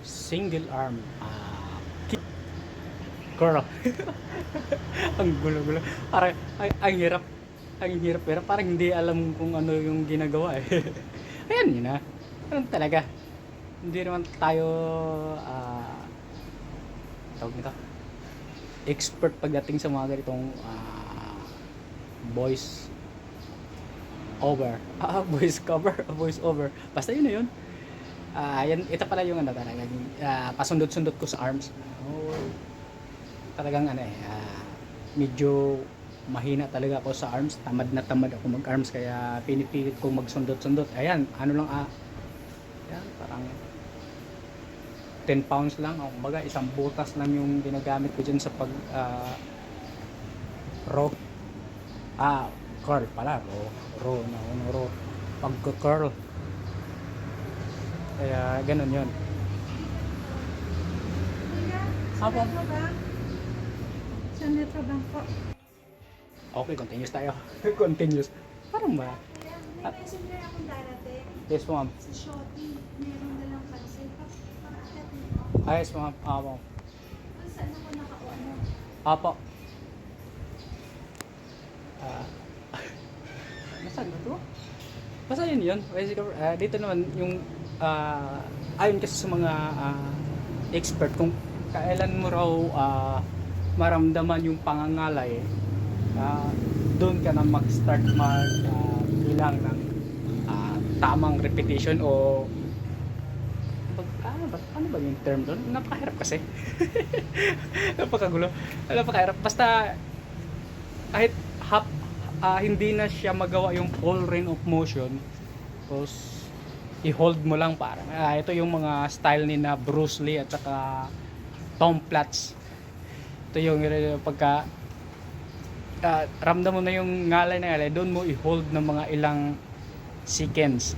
single arm kick curl. Ang gulo-gulo. Parang ang hirap. Ang hirap pero parang hindi alam kung ano yung ginagawa eh. Ayan yun na. Ganun talaga. Hindi naman tayo tawag nito expert pagdating sa mga ganitong voice over. Voice cover, voice over. Basta yun na yun. Yan, ito pala yung ano talaga, pasundot-sundot ko sa arms. Talagang ano medyo mahina talaga ako sa arms. Tamad na tamad ako mag-arms kaya pinipilit kong magsundot-sundot. Ayan, ano lang yan, parang 10 pounds lang. O kumbaga, isang butas lang yung ginagamit ko dyan sa pag row. Curl pala. Row. Pagka-curl. Kaya, ganun yun. Apo. Sa Metro Bank po. Okay, continuous tayo. Continuous. Parang ba? May messenger akong darating. Yes, ma'am. Si Shotty. Meron dalang pansin. Yes, ma'am. Apo. Saan ako naka-ano? Apo. Nasaan ba ito? Basta yun. Dito naman yung ayon kasi sa mga expert kung kailan mo raw maramdaman yung pangangalay, doon ka na mag-start bilang ng tamang repetition o ano ba yung term doon? Napakahirap kasi. Napakahirap. Basta kahit hindi na siya magawa yung full range of motion, tapos i-hold mo lang parang ito yung mga style ni na Bruce Lee at saka Tom Platz. Ito yung pagka ramdam mo na yung ngalay, doon mo i-hold ng mga ilang seconds.